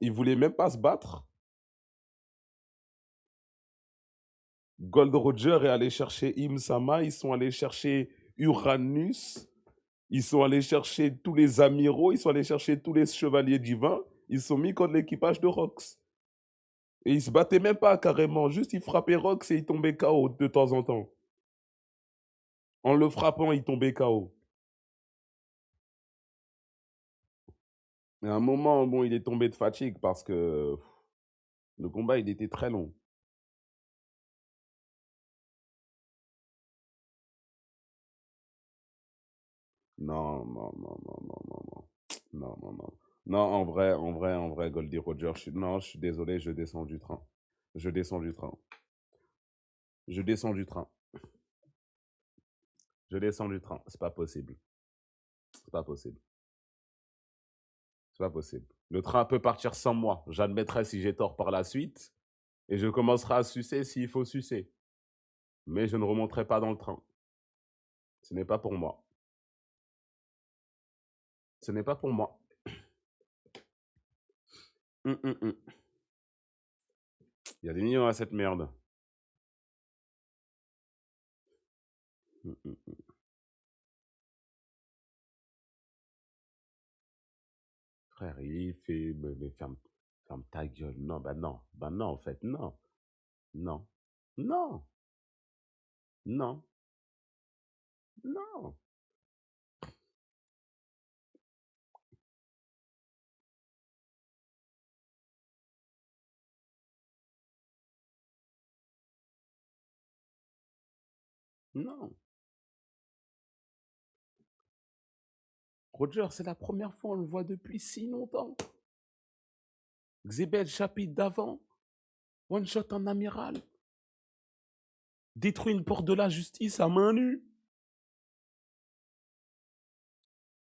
Il voulait même pas se battre. Gold Roger est allé chercher Im-Sama. Ils sont allés chercher Uranus. Ils sont allés chercher tous les amiraux. Ils sont allés chercher tous les chevaliers divins. Ils sont mis contre l'équipage de Rox. Et ils se battaient même pas carrément. Juste, ils frappaient Rox et ils tombaient KO de temps en temps. En le frappant, ils tombaient KO. Et à un moment, bon, il est tombé de fatigue parce que le combat, il était très long. Non, non, non, non, non, non, non. Non, non, non. Non, en vrai, Goldie Roger, non, je suis désolé, je descends du train. Je descends du train. Je descends du train. Je descends du train. C'est pas possible. C'est pas possible. C'est pas possible. Le train peut partir sans moi. J'admettrai si j'ai tort par la suite. Et je commencerai à sucer s'il faut sucer. Mais je ne remonterai pas dans le train. Ce n'est pas pour moi. Ce n'est pas pour moi. Hum, hum, hum. Il y a des millions à cette merde. Hum, hum, hum. Frère, il fait. Mais ferme ta gueule. Non, bah non. Bah non, en fait, non. Non. Non. Non. Non. Non. Roger, c'est la première fois on le voit depuis si longtemps. Xébel, chapitre d'avant. One shot en amiral. Détruit une porte de la justice à main nue.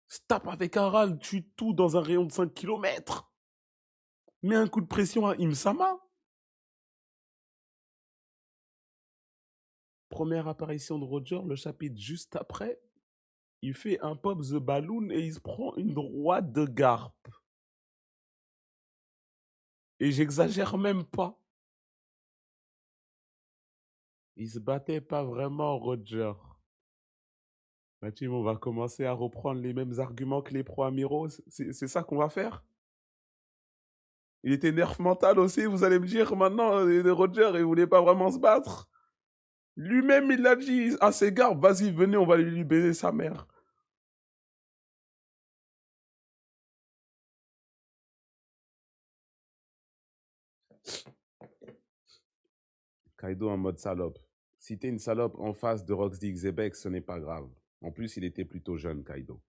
Se tape avec Harald, tue tout dans un rayon de 5 km. Met un coup de pression à Imsama. Première apparition de Roger, le chapitre juste après. Il fait un pop the balloon et il se prend une droite de Garp. Et j'exagère même pas. Il se battait pas vraiment, Roger. Mathieu, on va commencer à reprendre les mêmes arguments que les pro-amiraux. C'est ça qu'on va faire? Il était nerf mental aussi, vous allez me dire maintenant, Roger, il voulait pas vraiment se battre. Lui-même, il a dit à ses gardes, vas-y, venez, on va lui baiser sa mère. Kaido en mode salope. Si t'es une salope en face de Roxy Xebec, ce n'est pas grave. En plus, il était plutôt jeune, Kaido.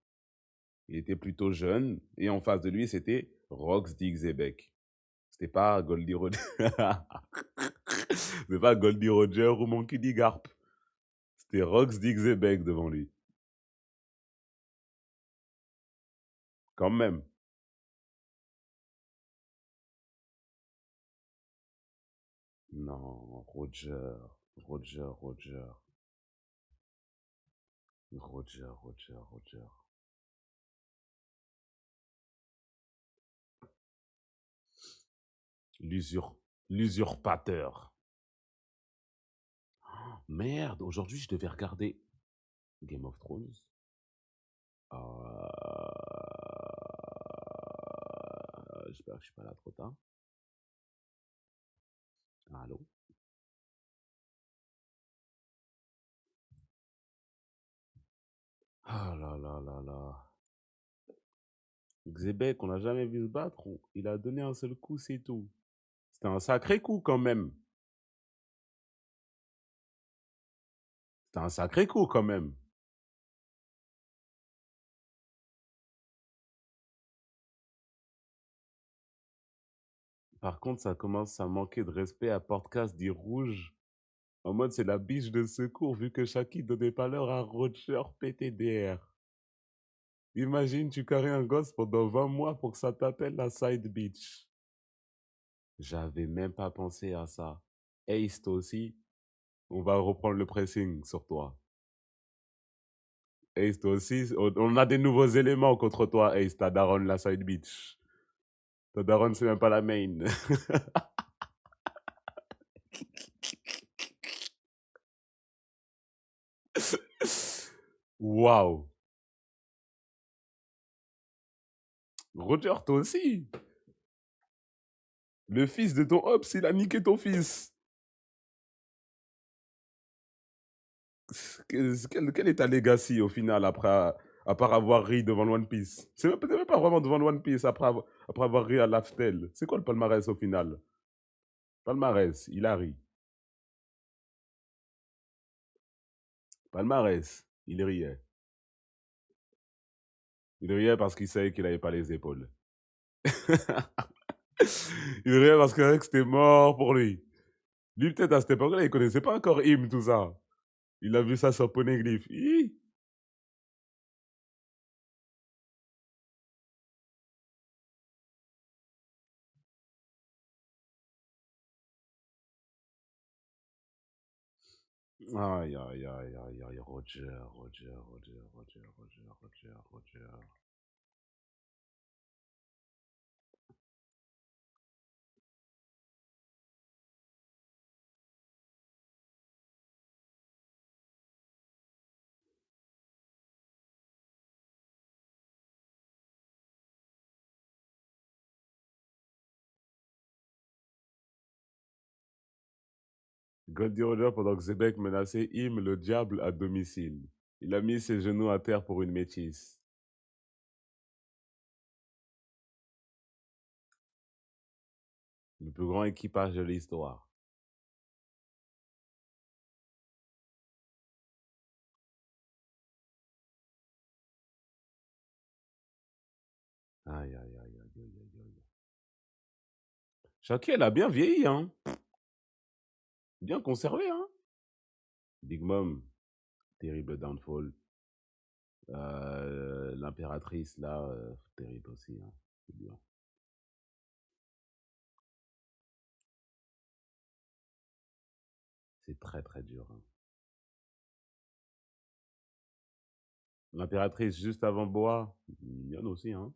Il était plutôt jeune, et en face de lui, c'était Rox Xebec. C'était pas Goldie Roger. C'était pas Goldie Roger ou Monkey D. Garp. C'était Rox Xebec devant lui. Quand même. Non, Roger. Roger, Roger. Roger, Roger, Roger. L'usurpateur. Merde, aujourd'hui je devais regarder Game of Thrones. J'espère que je suis pas là trop tard. Allô? Ah là là là là. Xebec, on n'a jamais vu se battre. Il a donné un seul coup, c'est tout. C'était un sacré coup quand même. C'était un sacré coup quand même. Par contre, ça commence à manquer de respect à Podcast dit rouge. En mode, c'est la biche de secours vu que Shaki donnait pas l'heure à Roger PTDR. Imagine, tu carries un gosse pendant 20 mois pour que ça t'appelle la side bitch. J'avais même pas pensé à ça. Ace, toi aussi, on va reprendre le pressing sur toi. Ace, toi aussi, on a des nouveaux éléments contre toi, Ace. Ta daronne, la side bitch. Ta daronne, c'est même pas la main. Waouh. Roger, toi aussi. Le fils de ton Ops, il a niqué ton fils. Quelle est ta legacy au final à part avoir ri devant le One Piece? C'est même pas vraiment devant le One Piece après avoir ri à l'Aftel. C'est quoi le palmarès au final? Palmarès, il a ri. Palmarès, il riait. Il riait parce qu'il savait qu'il n'avait pas les épaules. Il riait parce qu'il savait que c'était mort pour lui. Lui, peut-être à cette époque-là, il connaissait pas encore Im, tout ça. Il a vu ça sur Poneglyph. Hi. Aïe, aïe, aïe, aïe, aïe, Roger, Roger, Roger, Roger, Roger, Roger, Roger. Goldie Roger pendant que Zebek menaçait Im, le diable, à domicile. Il a mis ses genoux à terre pour une métisse. Le plus grand équipage de l'histoire. Aïe, aïe, aïe, aïe, aïe, aïe, aïe. Shaki, elle a bien vieilli, hein. Bien conservé, hein. Big Mom, terrible downfall. L'impératrice, là, terrible aussi, hein. C'est dur. C'est très, très dur, hein. L'impératrice juste avant Boa, mignonne aussi, hein.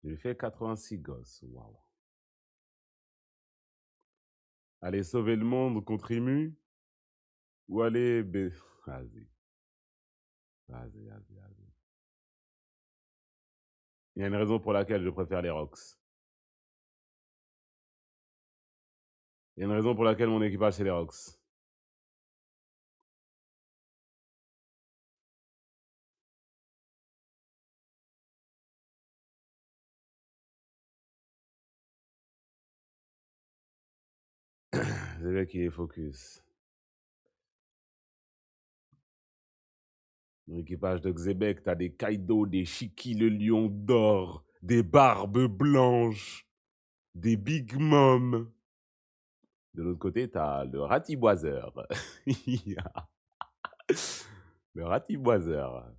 J'ai fait 86 gosses, waouh. Aller sauver le monde contre Imu ou aller... Vas-y, vas-y, vas-y, vas-y. Il y a une raison pour laquelle je préfère les Rocks. Il y a une raison pour laquelle mon équipage, c'est les Rocks. C'est vrai qu'il est focus. Mon équipage de Xebec, t'as des Kaido, des Shiki le lion d'or, des barbes blanches, des Big Mom. De l'autre côté, t'as le ratiboiseur. Le ratiboiseur.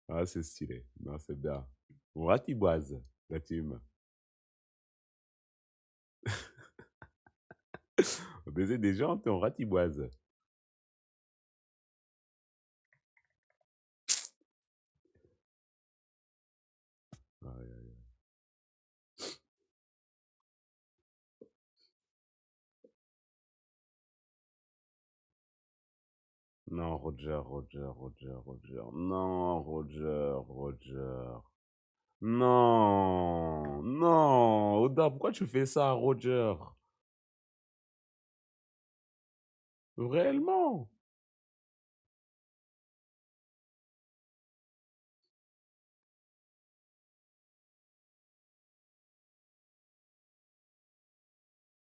Ah, c'est stylé. Non, c'est bien. On ratiboise, la team. On baiser des gens, on ratiboise. Aïe, aïe. Non, Roger, Roger, Roger, Roger. Non, Roger, Roger. Non, non. Oda, pourquoi tu fais ça, Roger? Réellement.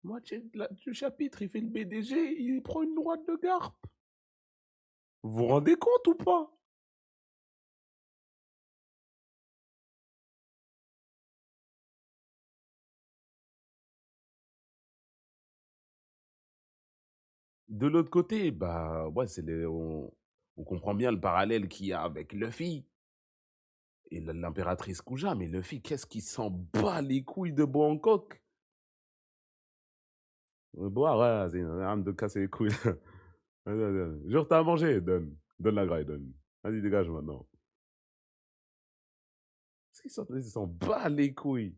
Moitié du chapitre, il fait le BDG, il prend une droite de garpe. Vous vous rendez compte ou pas? De l'autre côté, bah ouais, on comprend bien le parallèle qu'il y a avec Luffy et l'impératrice Kuja, mais Luffy, qu'est-ce qu'il s'en bat les couilles de Bangkok? Bon, ouais, vas-y, arrête de casser les couilles. Jure, t'as à manger, donne. Donne la graille, donne. Vas-y, dégage maintenant. Qu'est-ce qu'il s'en bat les couilles?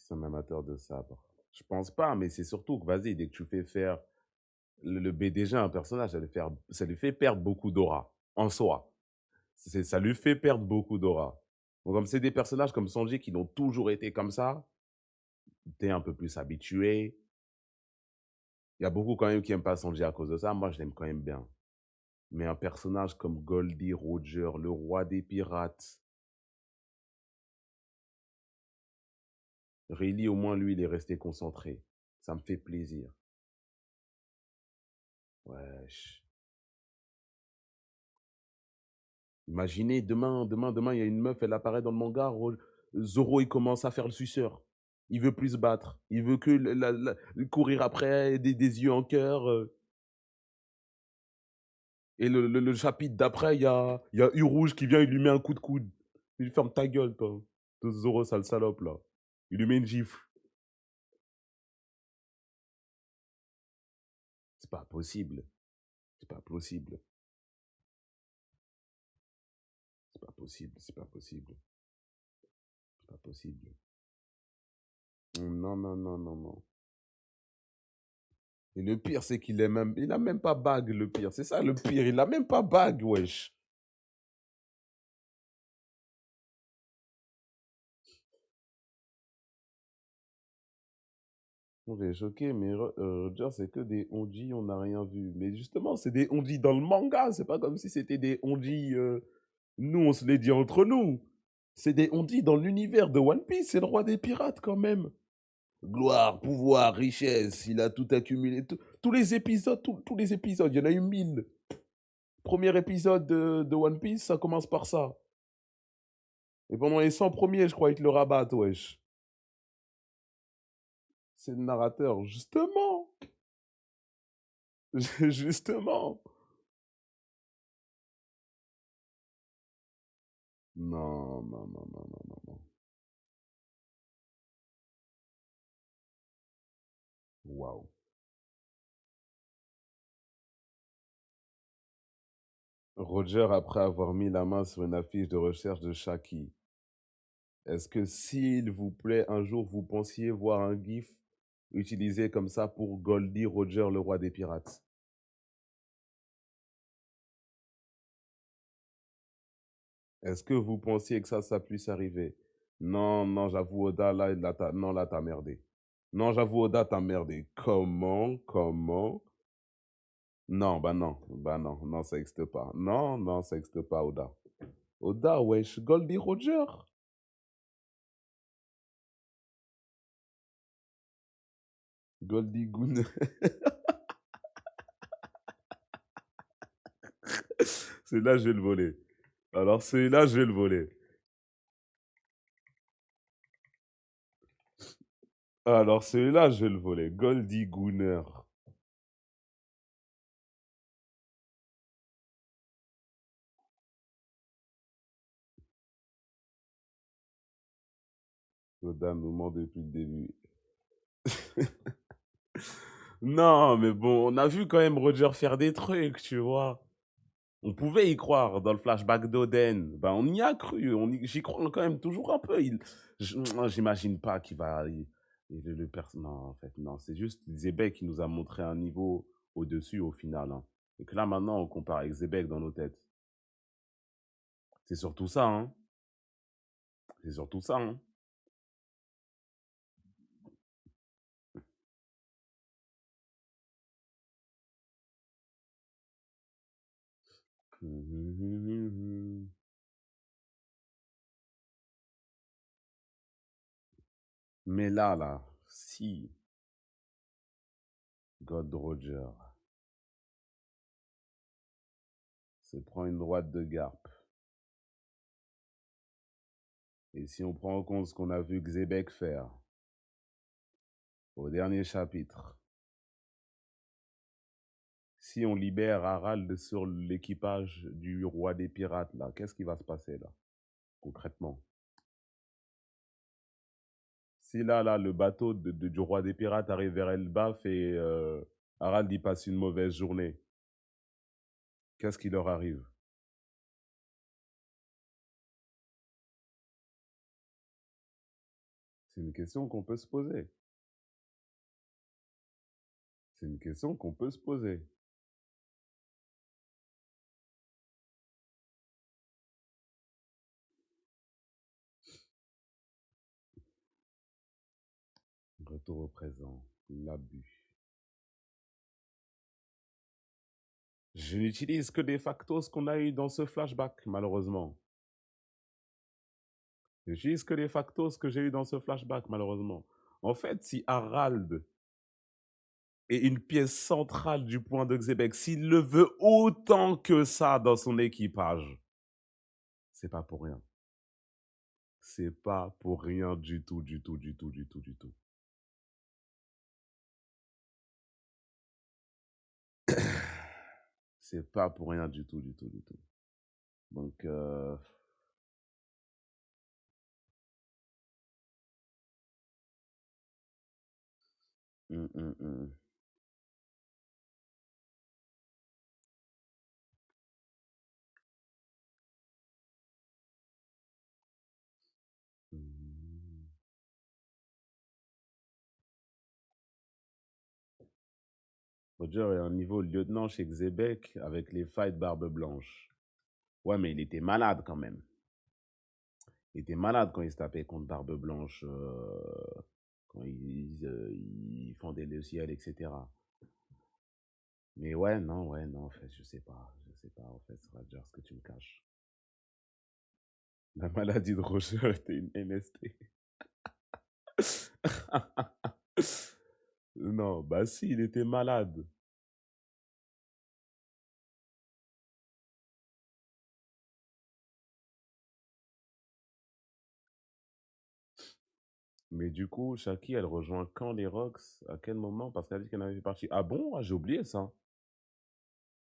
C'est un amateur de sabre. Je pense pas, mais c'est surtout que, vas-y, dès que tu fais faire le BDG à un personnage, ça lui fait perdre beaucoup d'aura, en soi. Ça lui fait perdre beaucoup d'aura. Donc, comme c'est des personnages comme Sanji qui l'ont toujours été comme ça, t'es un peu plus habitué. Il y a beaucoup quand même qui n'aiment pas Sanji à cause de ça. Moi, je l'aime quand même bien. Mais un personnage comme Goldie Roger, le roi des pirates, Rayleigh, au moins, lui, il est resté concentré. Ça me fait plaisir. Wesh. Imaginez, demain, il y a une meuf, elle apparaît dans le manga, Zoro, il commence à faire le suceur. Il veut plus se battre. Il veut que courir après des yeux en cœur. Et le chapitre d'après, il y a U-Rouge qui vient, il lui met un coup de coude. Il lui ferme ta gueule, toi. Zoro, sale salope, là. Il lui met une gifle. C'est pas possible. C'est pas possible. C'est pas possible. C'est pas possible. C'est pas possible. Non, non, non, non, non. Et le pire, c'est il a même pas bague, le pire. C'est ça le pire, il a même pas bague, wesh. On est choqué, mais Roger, c'est que des onji, on n'a rien vu. Mais justement, c'est des onji dans le manga. C'est pas comme si c'était des onji. Nous, on se les dit entre nous. C'est des onji dans l'univers de One Piece. C'est le roi des pirates, quand même. Gloire, pouvoir, richesse. Il a tout accumulé. Tous les épisodes, tous les épisodes, il y en a eu 1000. Premier épisode de One Piece, ça commence par ça. Et pendant les 100 premiers, je crois, ils te le rabattent, wesh. C'est le narrateur, justement. Justement. Non, non, non, non, non, non, non. Waouh. Roger, après avoir mis la main sur une affiche de recherche de Shaki, est-ce que, s'il vous plaît, un jour vous pensiez voir un GIF utilisé comme ça pour Goldie Roger, le roi des pirates? Est-ce que vous pensiez que ça puisse arriver? Non, non, j'avoue, Oda, non, là, t'as merdé. Non, j'avoue, Oda, t'as merdé. Comment? Non, bah non, non, ça n'existe pas. Non, non, ça n'existe pas, Oda. Oda, wesh, Goldie Roger. Goldie Goon. Celui-là, je vais le voler. Alors, celui-là, je vais le voler. Alors, celui-là, je vais le voler. Goldie Gooner. Oda nous ment depuis le début. Non, mais bon, on a vu quand même Roger faire des trucs, tu vois. On pouvait y croire dans le flashback d'Oden. Ben, on y a cru. J'y crois quand même toujours un peu. J'imagine pas qu'il va. Non, en fait, non. C'est juste Zebek qui nous a montré un niveau au-dessus au final, hein. Et que là, maintenant, on compare avec Zebek dans nos têtes. C'est surtout ça, hein. C'est surtout ça, hein. Mais là, si God Roger se prend une droite de Garp, et si on prend en compte ce qu'on a vu Xebec faire au dernier chapitre, si on libère Harald sur l'équipage du roi des pirates, là, qu'est-ce qui va se passer, là, concrètement? Si là, le bateau du roi des pirates arrive vers Elbaf et Harald y passe une mauvaise journée, qu'est-ce qui leur arrive? C'est une question qu'on peut se poser. C'est une question qu'on peut se poser. Retour au présent, l'abus. Je n'utilise que des factos qu'on a eu dans ce flashback, malheureusement. Je n'utilise que les factos que j'ai eu dans ce flashback, malheureusement. En fait, si Harald est une pièce centrale du point de Xebec, s'il le veut autant que ça dans son équipage, c'est pas pour rien. C'est pas pour rien du tout, du tout, du tout, du tout, du tout. C'est pas pour rien du tout, du tout, du tout. Donc, hum, hum, hum. Hum. Roger est un niveau lieutenant chez Xebec avec les fights Barbe Blanche. Ouais, mais il était malade quand même. Il était malade quand il se tapait contre Barbe Blanche, quand ils fendaient le ciel, etc. Mais ouais, non, en fait, je sais pas, en fait, Roger, ce que tu me caches. La maladie de Roger était une MST. Non, bah si, il était malade. Mais du coup, Shaki, elle rejoint quand les Rocks? À quel moment? Parce qu'elle a dit qu'elle avait fait partie. Ah bon? Ah, j'ai oublié ça.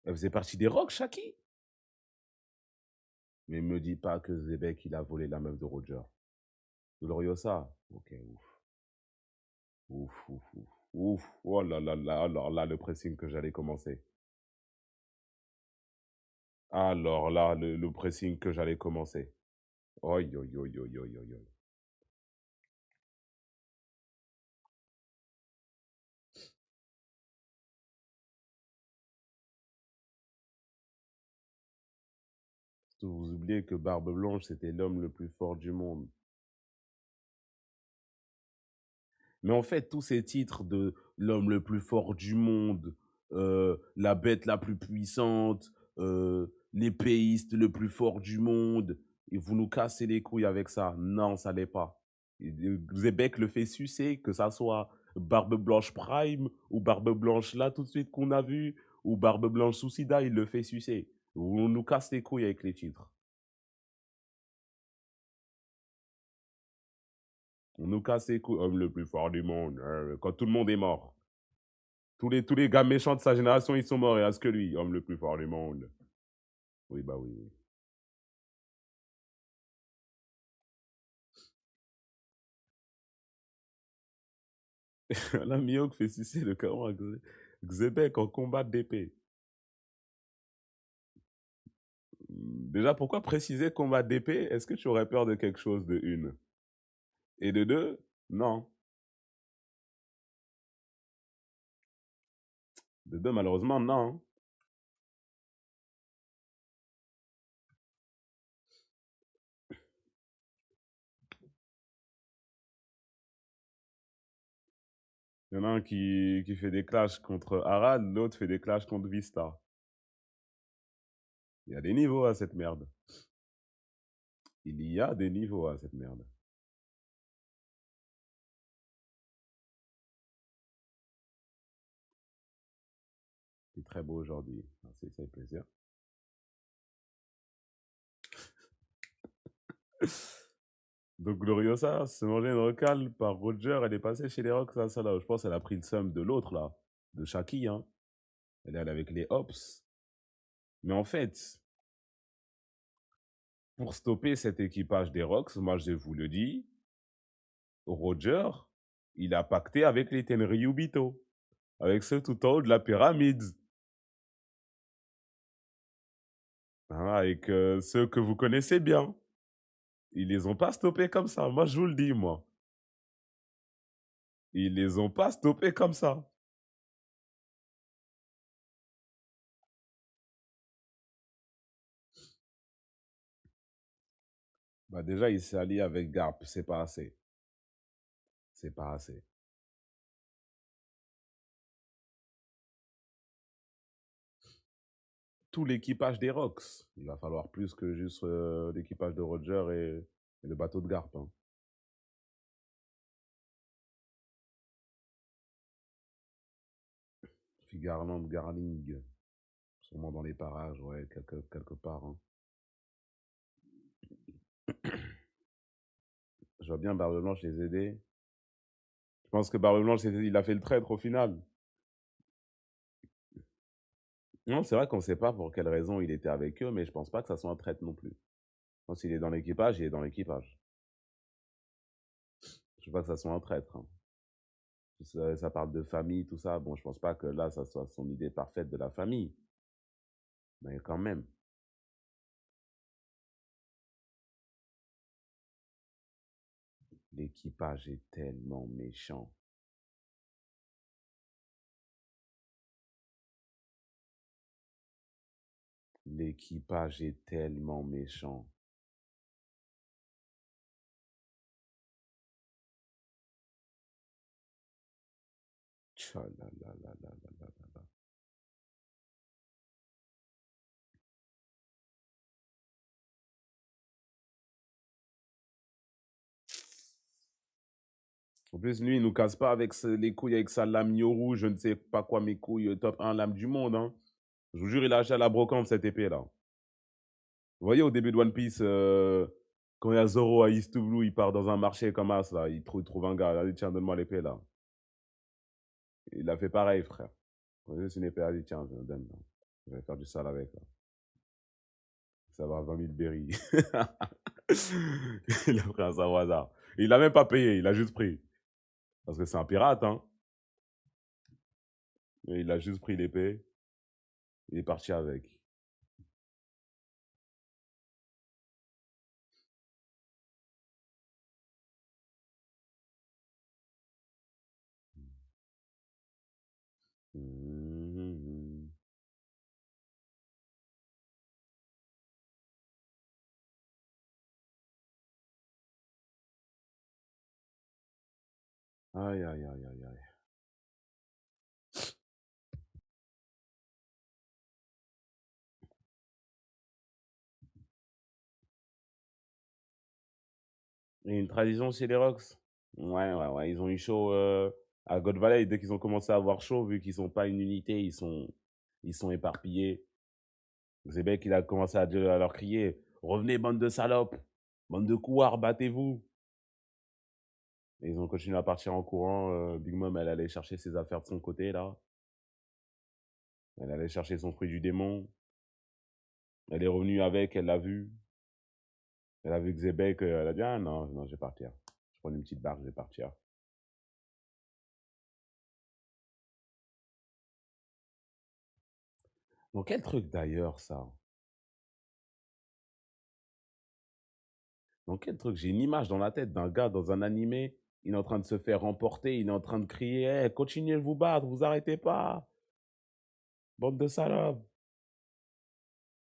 Elle faisait partie des Rocks, Shaki? Mais me dis pas que Zebek, il a volé la meuf de Roger. Gloriosa? Ok, ouf. Ouf, ouf, ouf. Ouf. Oh là là là, alors là, le pressing que j'allais commencer. Alors là, le pressing que j'allais commencer. Oi, oi, oi, oi, oi, oi, oi. Vous oubliez que Barbe Blanche, c'était l'homme le plus fort du monde. Mais en fait, tous ces titres de l'homme le plus fort du monde, la bête la plus puissante, l'épéiste le plus fort du monde, et vous nous cassez les couilles avec ça. Non, ça l'est pas. Zebek le fait sucer, que ça soit Barbe Blanche Prime ou Barbe Blanche là tout de suite qu'on a vu, ou Barbe Blanche Suicida, il le fait sucer. On nous casse les couilles avec les titres. On nous casse les couilles. Homme le plus fort du monde, quand tout le monde est mort. Tous les gars méchants de sa génération, ils sont morts. Et à ce que lui, homme le plus fort du monde. Oui, bah oui, oui. La Miyok fait sucer le caron à Xebec en combat d'épée. Déjà, pourquoi préciser combat d'épée? Est-ce que tu aurais peur de quelque chose de une? Et de deux? Non. De deux, malheureusement, non. Il y en a un qui fait des clashs contre Arad, l'autre fait des clashs contre Vista. Il y a des niveaux à cette merde. Il y a des niveaux à cette merde. C'est très beau aujourd'hui. Merci, ça fait plaisir. Donc Gloriosa se mangeait une recale par Roger, elle est passée chez les Rocks à ça là. Je pense qu'elle a pris le seum de l'autre là, de Shaki. Hein. Elle est allée avec les Hops. Mais en fait, pour stopper cet équipage des Rocks, moi je vous le dis, Roger, il a pacté avec les Tenryubito, avec ceux tout en haut de la pyramide. Hein, avec ceux que vous connaissez bien. Ils les ont pas stoppés comme ça. Moi, je vous le dis, moi. Ils les ont pas stoppés comme ça. Bah déjà, il s'est allié avec Garp. C'est pas assez. C'est pas assez. Tout l'équipage des Rocks. Il va falloir plus que juste l'équipage de Roger et le bateau de Garp. Hein. Figarland, Garling. Sûrement dans les parages, ouais, quelque part. Hein. Je vois bien Barbe Blanche les aider. Je pense que Barbe Blanche, il a fait le traître au final. Non, c'est vrai qu'on ne sait pas pour quelle raison il était avec eux, mais je pense pas que ça soit un traître non plus. Je pense qu'il est dans l'équipage, il est dans l'équipage. Je veux pas que ça soit un traître. Hein. Ça parle de famille, tout ça. Bon, je pense pas que là, ça soit son idée parfaite de la famille. Mais quand même. L'équipage est tellement méchant. L'équipage est tellement méchant. Tchalalalala. En plus, lui, il nous casse pas avec les couilles avec sa lame Yoru, je ne sais pas quoi, mes couilles, top 1 lame du monde. Hein. Je vous jure, il a acheté à la brocante cette épée-là. Vous voyez, au début de One Piece, quand il y a Zoro à East Blue, il part dans un marché comme ça, là, il trouve un gars, il a dit, tiens, donne-moi l'épée, là. Il a fait pareil, frère. C'est une épée, il a dit, tiens, donne, je vais faire du sale avec, là. Ça va, 20 000 berries. Il a pris un sabre au hasard. Il l'a même pas payé, il a juste pris. Parce que c'est un pirate, hein. Et il a juste pris l'épée. Il est parti avec. Mhm. Aïe, aïe, aïe, aïe, aïe. Et une tradition chez les Rocks. Ouais, ouais, ouais. Ils ont eu chaud à God Valley. Dès qu'ils ont commencé à avoir chaud, vu qu'ils sont pas une unité, ils sont éparpillés. Zebek, il a commencé à leur crier revenez, bande de salopes, bande de couards, battez-vous. Et ils ont continué à partir en courant. Big Mom, elle allait chercher ses affaires de son côté, là. Elle allait chercher son fruit du démon. Elle est revenue avec, elle l'a vu. Elle a vu Zebek, elle a dit ah non, non, je vais partir. Je prends une petite barque, je vais partir. Donc, quel truc d'ailleurs, ça Dans quel truc? J'ai une image dans la tête d'un gars dans un animé, il est en train de se faire remporter, il est en train de crier: «Eh, continuez de vous battre, vous arrêtez pas! Bande de salopes!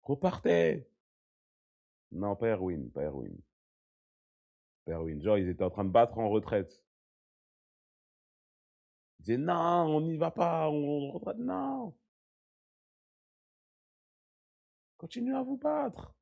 Repartez!» Non, pas Erwin, pas Erwin, pas Erwin. Genre, ils étaient en train de battre en retraite. Ils disaient: «Non, on n'y va pas, on retraite, non! Continuez à vous battre!»